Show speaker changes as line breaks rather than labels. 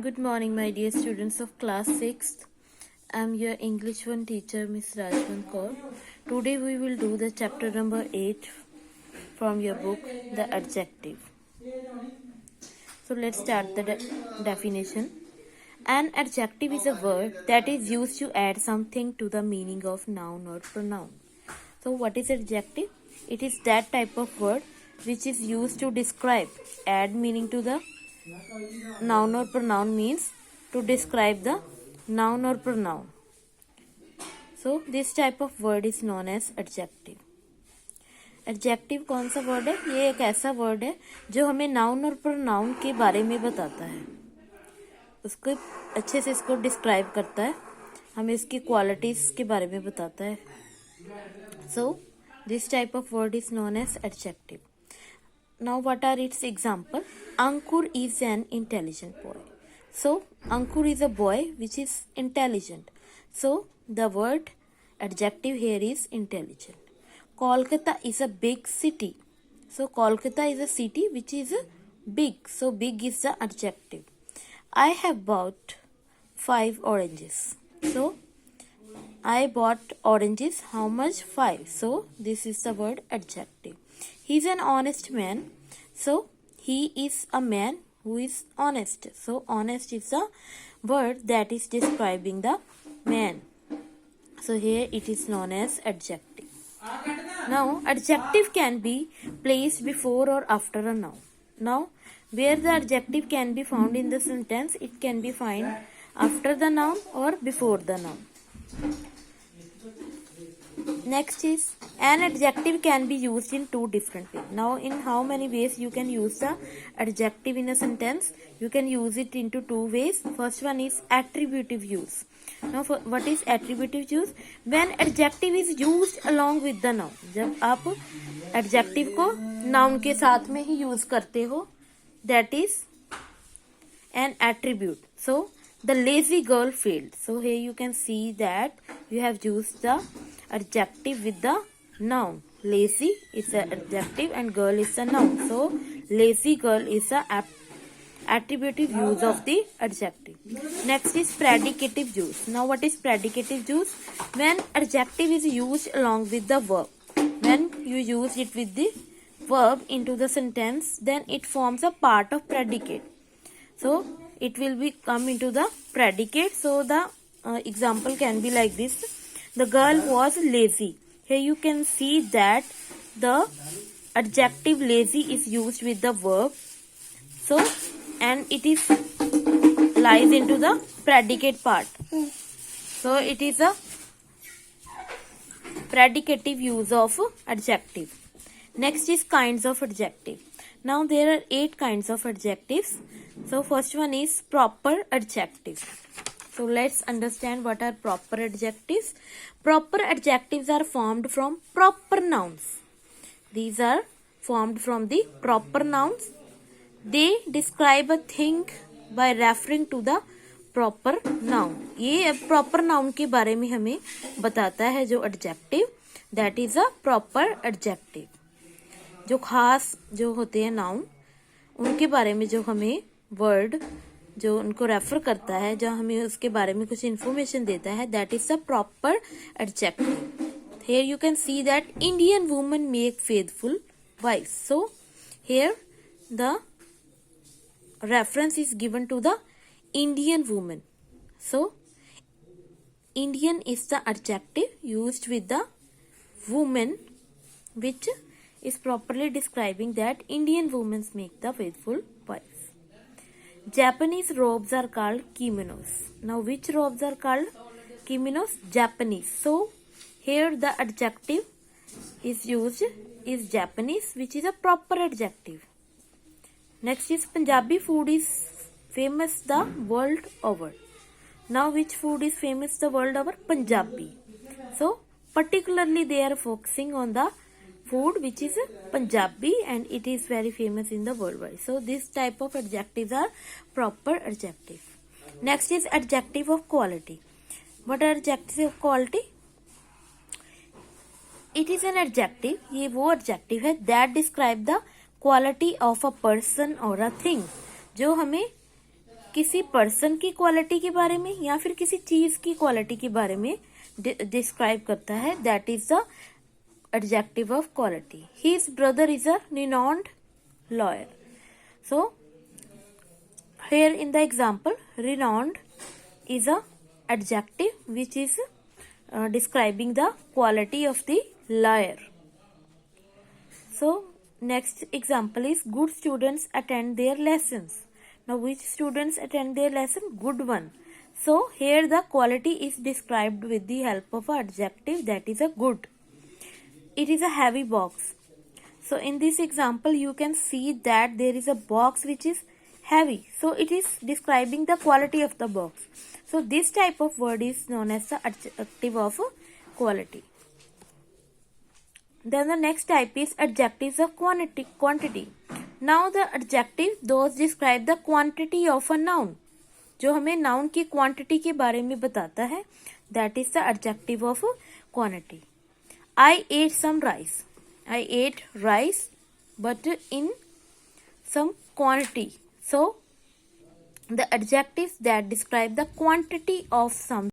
Good morning, my dear students of class 6th. I am your English 1 teacher, Miss Rajman Kaur. Today we will do the chapter number 8 from your book, The Adjective. So let's start the definition. An adjective is a word that is used to add something to the meaning of noun or pronoun. So what is adjective? It is that type of word which is used to describe, add meaning to the noun or pronoun, means to describe the noun or pronoun. So this type of word is known as adjective. Adjective कौन सा word है? ये एक ऐसा word है जो हमें noun और प्रोनाउन के बारे में बताता है, उसको अच्छे से इसको डिस्क्राइब करता है, हमें इसकी क्वालिटीज के बारे में बताता है. So this type of word is known as adjective. Now what are its example? Ankur is an intelligent boy. So Ankur is a boy which is intelligent. So the word adjective here is intelligent. Kolkata is a big city. So Kolkata is a city which is big. So big is the adjective. I have bought 5 oranges. So I bought oranges. How much? 5. So this is the word adjective. He is an honest man. So he is a man who is honest. So honest is the word that is describing the man. So here it is known as adjective. Now adjective can be placed before or after a noun. Now where the adjective can be found in the sentence, it can be found after the noun or before the noun. Next is an adjective can be used in 2 different ways. Now in how many ways you can use the adjective in a sentence? You can use it into 2 ways. First one is attributive use. Now what is attributive use? When adjective is used along with the noun. जब आप adjective को noun के साथ में ही use करते हो, that is an attribute. So the lazy girl failed. So here you can see that you have used the adjective with the noun. Lazy is the adjective and girl is the noun. So lazy girl is the attributive use of the adjective. Next is predicative use. Now what is predicative use? When adjective is used along with the verb. When you use it with the verb into the sentence, then it forms a part of predicate. So it will be come into the predicate. So the example can be like this. The girl was lazy. Here you can see that the adjective lazy is used with the verb. So and it is lies into the predicate part. So it is a predicative use of adjective. Next is kinds of adjective. Now there are 8 kinds of adjectives. So first one is proper adjective. So let's understand what are proper adjectives. Proper adjectives are formed from proper nouns. These are formed from the proper nouns. They describe a thing by referring to the proper noun. ये proper noun के बारे में हमें बताता है जो adjective, that is a proper adjective. जो खास जो होते हैं noun, उनके बारे में जो हमें word जो उनको रेफर करता है, जो हमें उसके बारे में कुछ इन्फॉर्मेशन देता है, that is a proper adjective. Here you can see that Indian women make faithful wives. So here the reference is given to the Indian woman. So Indian is the adjective used with the woman, which is properly describing that Indian women make the faithful wives. Japanese robes are called kimonos. Now which robes are called kimonos? Japanese. So here the adjective is used is Japanese, which is a proper adjective. Next is Punjabi food is famous the world over. Now which food is famous the world over? Punjabi. So particularly they are focusing on the food which is Punjabi and it is very famous in the worldwide. So this type of adjectives are proper adjective. Next is adjective of quality. What are adjectives of quality? It is an adjective, ये वो adjective है that describe the quality of a person or a thing, जो हमें किसी person की quality के बारे में या फिर किसी चीज की क्वालिटी के बारे में डिस्क्राइब करता है, that is the adjective of quality. His brother is a renowned lawyer. So here in the example, renowned is a adjective which is describing the quality of the lawyer. So next example is good students attend their lessons. Now which students attend their lesson? Good one. So here the quality is described with the help of an adjective, that is a good. It is a heavy box. So in this example you can see that there is a box which is heavy. So it is describing the quality of the box. So this type of word is known as the adjective of quality. Then the next type is adjectives of quantity. Now the adjective those describe the quantity of a noun. जो हमें noun की quantity के बारे में बताता है, that is the adjective of quantity. I ate some rice. I ate rice, but in some quantity. So, the adjectives that describe the quantity of something